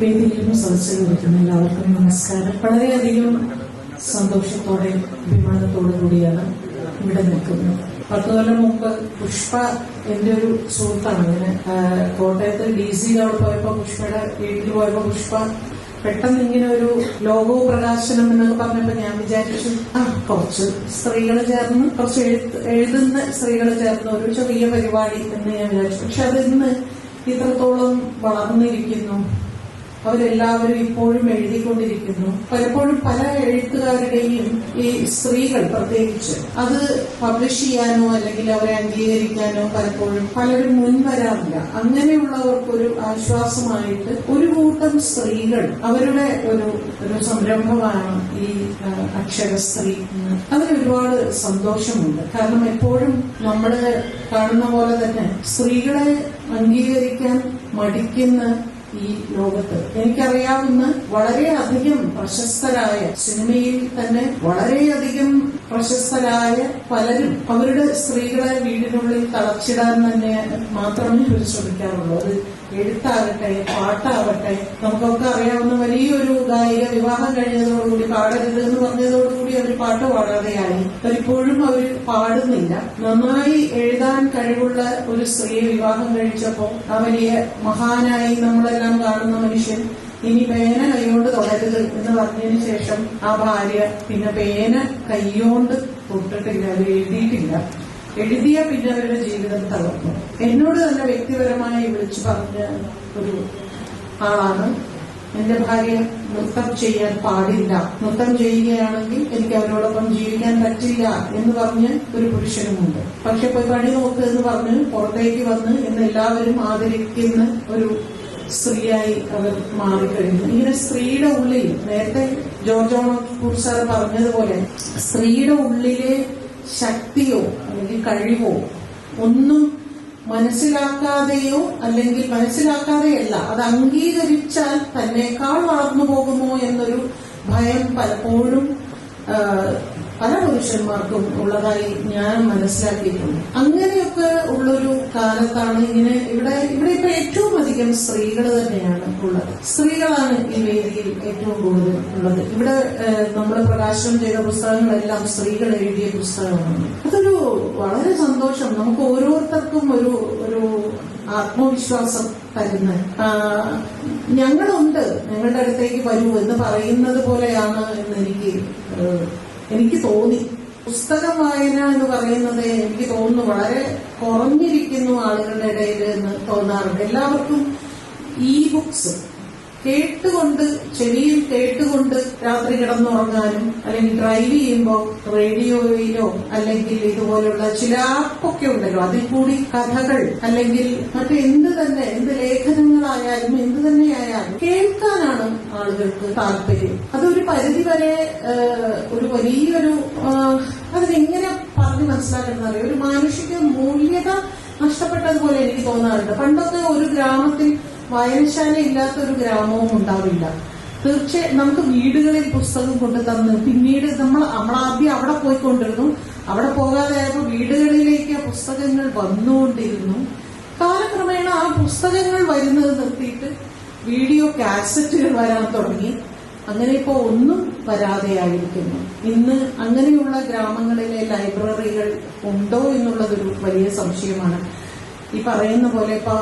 വേദിയിലും സദസ്സിൽ വിളിക്കുന്ന എല്ലാവർക്കും നമസ്കാരം. വളരെയധികം സന്തോഷത്തോടെ അഭിമാനത്തോടു കൂടിയാണ് ഇവിടെ നിൽക്കുന്നത്. 10 കൊല്ലം മുമ്പ് പുഷ്പ എന്റെ ഒരു സുഹൃത്താണ്. ഇങ്ങനെ കോട്ടയത്ത് DC അവിടെ പോയപ്പോ പുഷ്പയുടെ വീട്ടിൽ പോയപ്പോ പുഷ്പ പെട്ടെന്ന് ഇങ്ങനെ ഒരു ലോഗോ പ്രകാശനം എന്നൊക്കെ പറഞ്ഞപ്പോ ഞാൻ വിചാരിച്ചു കുറച്ച് സ്ത്രീകൾ ചേർന്ന് കുറച്ച് എഴുതുന്ന സ്ത്രീകൾ ചേർന്ന് ഒരു ചെറിയ പരിപാടി എന്ന് ഞാൻ വിചാരിച്ചു. പക്ഷെ അതിന്ന് ഇത്രത്തോളം വളർന്നിരിക്കുന്നു. അവരെല്ലാവരും ഇപ്പോഴും എഴുതിക്കൊണ്ടിരിക്കുന്നു. പലപ്പോഴും പല എഴുത്തുകാരുടെയും ഈ സ്ത്രീകൾ പ്രത്യേകിച്ച് അത് പബ്ലിഷ് ചെയ്യാനോ അല്ലെങ്കിൽ അവരെ അംഗീകരിക്കാനോ പലപ്പോഴും പലരും മുൻവരാറില്ല. അങ്ങനെയുള്ളവർക്കൊരു ആശ്വാസമായിട്ട് ഒരു കൂട്ടം സ്ത്രീകൾ അവരുടെ ഒരു സംരംഭമാണ് ഈ അക്ഷരസ്ത്രീ. അതിന് ഒരുപാട് സന്തോഷമുണ്ട്. കാരണം എപ്പോഴും നമ്മൾ കാണുന്ന പോലെ തന്നെ സ്ത്രീകളെ അംഗീകരിക്കാൻ മടിക്കുന്ന ഈ ലോകത്ത് എനിക്കറിയാവുന്ന വളരെയധികം പ്രശസ്തരായ സിനിമയിൽ തന്നെ വളരെയധികം പ്രശസ്തരായ പലരും അവരുടെ സ്ത്രീകളെ വീടിനുള്ളിൽ തളച്ചിടാൻ തന്നെ മാത്രമേ അവർ ശ്രമിക്കാറുള്ളൂ. അത് എഴുത്താകട്ടെ പാട്ടാകട്ടെ. നമുക്കൊക്കെ അറിയാവുന്ന വലിയൊരു ഗായിക വിവാഹം കഴിഞ്ഞതോടുകൂടി പാടരുത് എന്ന് പറഞ്ഞതോടുകൂടി അവർ പാട്ട് പാടാതെയായി. പലപ്പോഴും അവർ പാടുന്നില്ല. നന്നായി എഴുതാൻ കഴിവുള്ള ഒരു സ്ത്രീയെ വിവാഹം കഴിച്ചപ്പോ ആ വലിയ മഹാനായി നമ്മളെല്ലാം കാണുന്ന മനുഷ്യൻ ഇനി പേന കൈകൊണ്ട് തൊടരുത് എന്ന് പറഞ്ഞതിന് ശേഷം ആ ഭാര്യ പിന്നെ പേന കൈകൊണ്ട് തൊട്ടിട്ടില്ല, അവർ എഴുതിയിട്ടില്ല. എഴുതിയ പിന്നെ അവരുടെ ജീവിതം തകർന്നു. എന്നോട് തന്നെ വ്യക്തിപരമായി വിളിച്ചു പറഞ്ഞ ഒരു ആളാണ്, എന്റെ ഭാര്യ നൃത്തം ചെയ്യാൻ പാടില്ല, നൃത്തം ചെയ്യുകയാണെങ്കിൽ എനിക്ക് അവരോടൊപ്പം ജീവിക്കാൻ പറ്റില്ല എന്ന് പറഞ്ഞ് ഒരു പുരുഷനുമുണ്ട്. പക്ഷെ പോയി പണി നോക്ക് എന്ന് പറഞ്ഞ് പുറത്തേക്ക് വന്ന് എന്ന് എല്ലാവരും ആദരിക്കുന്ന ഒരു സ്ത്രീയായി അവർ മാറിക്കഴിഞ്ഞു. ഇങ്ങനെ സ്ത്രീയുടെ ഉള്ളിൽ നേരത്തെ ജോർജ് ഓണക്കൂർ സാർ പറഞ്ഞതുപോലെ സ്ത്രീയുടെ ഉള്ളിലെ ശക്തിയോ അല്ലെങ്കിൽ കഴിവോ ഒന്നും മനസ്സിലാക്കാതെയോ അല്ലെങ്കിൽ മനസ്സിലാക്കാതെയല്ല അത് അംഗീകരിച്ചാൽ തന്നെക്കാൾ വളർന്നു പോകുമോ എന്നൊരു ഭയം പലപ്പോഴും പല പുരുഷന്മാർക്കും ഉള്ളതായി ഞാൻ മനസ്സിലാക്കിയിട്ടുണ്ട്. അങ്ങനെയൊക്കെ ഉള്ളൊരു കാലത്താണ് ഇവിടെ ഇപ്പൊ ഏറ്റവും അധികം സ്ത്രീകൾ തന്നെയാണ് ഉള്ളത്. സ്ത്രീകളാണ് ഈ വേദിയിൽ ഏറ്റവും കൂടുതൽ ഉള്ളത്. ഇവിടെ നമ്മൾ പ്രകാശനം ചെയ്ത പുസ്തകങ്ങളെല്ലാം സ്ത്രീകൾ എഴുതിയ പുസ്തകമാണ്. അതൊരു വളരെ സന്തോഷം. നമുക്ക് ഓരോരുത്തർക്കും ഒരു ആത്മവിശ്വാസം തരുന്ന ഞങ്ങളുണ്ട്, ഞങ്ങളുടെ അടുത്തേക്ക് വരൂ എന്ന് പറയുന്നത് പോലെയാണ് എന്ന് എനിക്ക് തോന്നി. പുസ്തകം വായന എന്ന് പറയുന്നത് എനിക്ക് തോന്നുന്നു വളരെ കുറഞ്ഞിരിക്കുന്നു ആളുകളുടെ ഇടയിൽ എന്ന് തോന്നാറുണ്ട്. എല്ലാവർക്കും ബുക്സ് കേട്ടുകൊണ്ട് ചെവിയിൽ കേട്ടുകൊണ്ട് രാത്രി കിടന്നുറങ്ങാനും അല്ലെങ്കിൽ ഡ്രൈവ് ചെയ്യുമ്പോൾ റേഡിയോയിലോ അല്ലെങ്കിൽ ഇതുപോലുള്ള ചില ആപ്പൊക്കെ ഉണ്ടല്ലോ അതിൽ കൂടി കഥകൾ അല്ലെങ്കിൽ എന്ത് ലേഖനങ്ങളായാലും എന്ത് തന്നെയായാലും കേൾക്കാനാണ് ആളുകൾക്ക് താല്പര്യം. അതൊരു പരിധിവരെ ഒരു വലിയൊരു അതിനെങ്ങനെ പറഞ്ഞു മനസ്സിലാക്കുന്നത് ഒരു മാനുഷിക മൂല്യത നഷ്ടപ്പെട്ടതുപോലെ എനിക്ക് തോന്നാറുണ്ട്. പണ്ടൊക്കെ ഒരു ഗ്രാമത്തിൽ വായനശാല ഇല്ലാത്ത ഒരു ഗ്രാമവും ഉണ്ടാവില്ല. തീർച്ചയായും നമുക്ക് വീടുകളിൽ പുസ്തകം കൊണ്ടു തന്ന് പിന്നീട് നമ്മൾ ആദ്യം അവിടെ പോയിക്കൊണ്ടിരുന്നു. അവിടെ പോകാതെയായപ്പോൾ വീടുകളിലേക്ക് പുസ്തകങ്ങൾ വന്നുകൊണ്ടിരുന്നു. കാലക്രമേണ ആ പുസ്തകങ്ങൾ വരുന്നത് നിർത്തിയിട്ട് വീഡിയോ കാസറ്റുകൾ വരാൻ തുടങ്ങി. അങ്ങനെ ഇപ്പോ ഒന്നും വരാതെയായിരിക്കുന്നു. ഇന്ന് അങ്ങനെയുള്ള ഗ്രാമങ്ങളിലെ ലൈബ്രറികൾ ഉണ്ടോ എന്നുള്ളതൊരു വലിയ സംശയമാണ്. ഈ പറയുന്ന പോലെ ഇപ്പൊ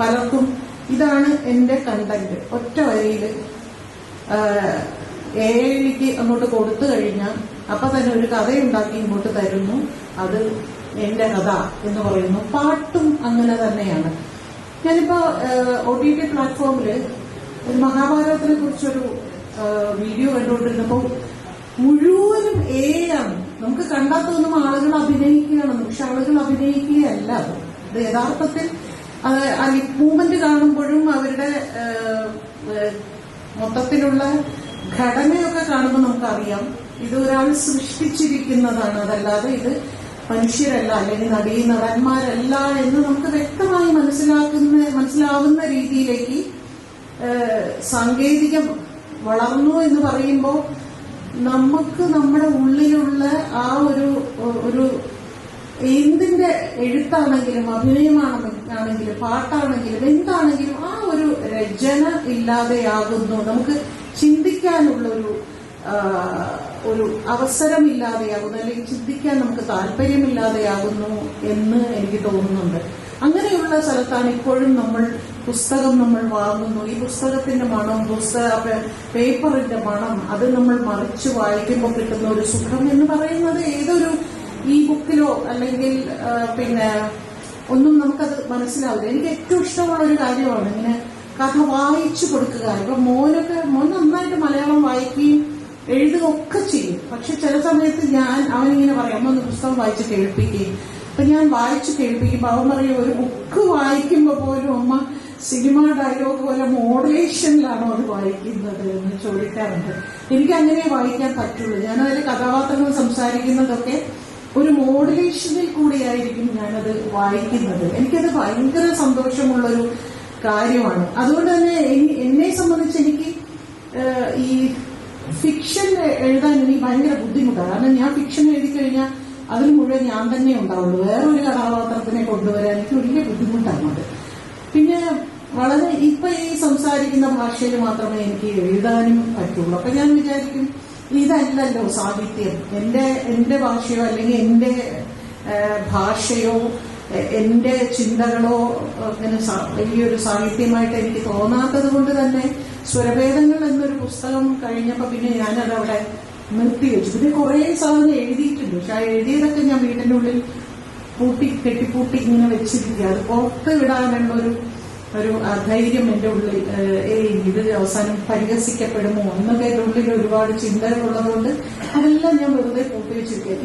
പലർക്കും ഇതാണ് എന്റെ കണ്ടന്റ് ഒറ്റ വരിയിൽ AI അങ്ങോട്ട് കൊടുത്തു കഴിഞ്ഞാൽ അപ്പൊ തന്നെ ഒരു കഥയുണ്ടാക്കി ഇങ്ങോട്ട് തരുന്നു. അത് എന്റെ കഥ എന്ന് പറയുന്നു. പാട്ടും അങ്ങനെ തന്നെയാണ്. ഞാനിപ്പോ OTT പ്ലാറ്റ്ഫോമില് ഒരു മഹാഭാരതത്തിനെ കുറിച്ചൊരു വീഡിയോ കണ്ടുകൊണ്ടിരുന്നപ്പോ മുഴുവനും AI ആണ്. നമുക്ക് കണ്ടാൽ തോന്നും ആളുകൾ അഭിനയിക്കുകയാണെന്ന്. പക്ഷെ ആളുകൾ അഭിനയിക്കുകയല്ല. അത് യഥാർത്ഥത്തിൽ ആ ലിപ് മൂവ്മെന്റ് കാണുമ്പോഴും അവരുടെ മൊത്തത്തിലുള്ള ഘടനയൊക്കെ കാണുമ്പോൾ നമുക്കറിയാം ഇത് ഒരാൾ സൃഷ്ടിച്ചിരിക്കുന്നതാണ്. അതല്ലാതെ ഇത് മനുഷ്യരല്ല അല്ലെങ്കിൽ നടന്മാരല്ല എന്ന് നമുക്ക് വ്യക്തമായി മനസ്സിലാവുന്ന രീതിയിലേക്ക് സാങ്കേതികം വളർന്നു എന്ന് പറയുമ്പോൾ നമുക്ക് നമ്മുടെ ഉള്ളിലുള്ള ആ ഒരു എന്തിന്റെ എഴുത്താണെങ്കിലും അഭിനയമാണെങ്കിലും പാട്ടാണെങ്കിലും എന്താണെങ്കിലും ആ ഒരു രചന ഇല്ലാതെയാകുന്നു, നമുക്ക് ചിന്തിക്കാനുള്ള ഒരു അവസരമില്ലാതെയാകുന്നു, അല്ലെങ്കിൽ ചിന്തിക്കാൻ നമുക്ക് താല്പര്യമില്ലാതെയാകുന്നു എന്ന് എനിക്ക് തോന്നുന്നുണ്ട്. അങ്ങനെയുള്ള സ്ഥലത്താണ് ഇപ്പോഴും പുസ്തകം നമ്മൾ വാങ്ങുന്നു. ഈ പുസ്തകത്തിന്റെ മണം, പേപ്പറിന്റെ മണം, അത് നമ്മൾ മറിച്ച് വായിക്കുമ്പോൾ കിട്ടുന്ന ഒരു സുഖം എന്ന് പറയുന്നത് ഏതൊരു ഈ ബുക്കിലോ അല്ലെങ്കിൽ ഒന്നും നമുക്കത് മനസ്സിലാവില്ല. എനിക്ക് ഏറ്റവും ഇഷ്ടമുള്ള ഒരു കാര്യമാണ് ഇങ്ങനെ കഥ വായിച്ചു കൊടുക്കുക. ഇപ്പൊ മോൻ നന്നായിട്ട് മലയാളം വായിക്കുകയും എഴുതുകയൊക്കെ ചെയ്യും. പക്ഷെ ചില സമയത്ത് അവനിങ്ങനെ പറയും, അമ്മ ഒന്ന് പുസ്തകം വായിച്ച് കേൾപ്പിക്കുകയും. അപ്പൊ ഞാൻ വായിച്ചു കേൾപ്പിക്കുമ്പോൾ അവൻ പറയും, ഒരു ബുക്ക് വായിക്കുമ്പോ പോലും അമ്മ സിനിമ ഡയലോഗ് പോലെ മോഡുലേഷനിലാണോ അത് വായിക്കുന്നത് എന്ന് ചോദിക്കാറുണ്ട്. എനിക്ക് അങ്ങനെ വായിക്കാൻ പറ്റുള്ളൂ. ഞാനതിൽ കഥാപാത്രങ്ങൾ സംസാരിക്കുന്നതൊക്കെ ഒരു മോഡുലേഷനിൽ കൂടിയായിരിക്കും ഞാനത് വായിക്കുന്നത്. എനിക്കത് ഭയങ്കര സന്തോഷമുള്ളൊരു കാര്യമാണ്. അതുകൊണ്ട് തന്നെ എന്നെ സംബന്ധിച്ച് എനിക്ക് ഈ ഫിക്ഷൻ എഴുതാൻ എനിക്ക് ഭയങ്കര ബുദ്ധിമുട്ടാണ്. കാരണം ഞാൻ ഫിക്ഷൻ എഴുതി കഴിഞ്ഞാൽ അതിൽ മുഴുവൻ ഞാൻ തന്നെ ഉണ്ടാവുള്ളൂ. വേറൊരു കഥാപാത്രത്തിനെ കൊണ്ടുവരാൻ എനിക്ക് വലിയ ബുദ്ധിമുട്ടാണ് അത്. പിന്നെ ഇപ്പൊ ഈ സംസാരിക്കുന്ന ഭാഷയിൽ മാത്രമേ എനിക്ക് എഴുതാനും പറ്റുള്ളൂ. അപ്പൊ ഞാൻ വിചാരിക്കും, ഇതല്ലല്ലോ സാഹിത്യം. എന്റെ ഭാഷയോ അല്ലെങ്കിൽ എന്റെ ഭാഷയോ എന്റെ ചിന്തകളോ അങ്ങനെ വലിയൊരു സാഹിത്യമായിട്ട് എനിക്ക് തോന്നാത്തത് കൊണ്ട് തന്നെ സ്വരഭേദങ്ങൾ എന്നൊരു പുസ്തകം കഴിഞ്ഞപ്പോ പിന്നെ ഞാനതവിടെ നിർത്തിവെച്ചു. പിന്നെ കുറെ സാധനം എഴുതിയിട്ടുണ്ട്. പക്ഷെ ആ എഴുതിയതൊക്കെ ഞാൻ വീടിന്റെ ഉള്ളിൽ കെട്ടിപ്പൂട്ടി ഇങ്ങനെ വെച്ചിരിക്കുക. അത് പുറത്ത് വിടാനുള്ള ഒരു ധൈര്യം എന്റെ ഉള്ളിൽ, ഇത് അവസാനം പരിഹസിക്കപ്പെടുമോ എന്നൊക്കെ എന്റെ ഉള്ളിൽ ഒരുപാട് ചിന്തകളുള്ളതുകൊണ്ട് അതെല്ലാം ഞാൻ വെറുതെ പൂട്ടി വെച്ചിരിക്കുക.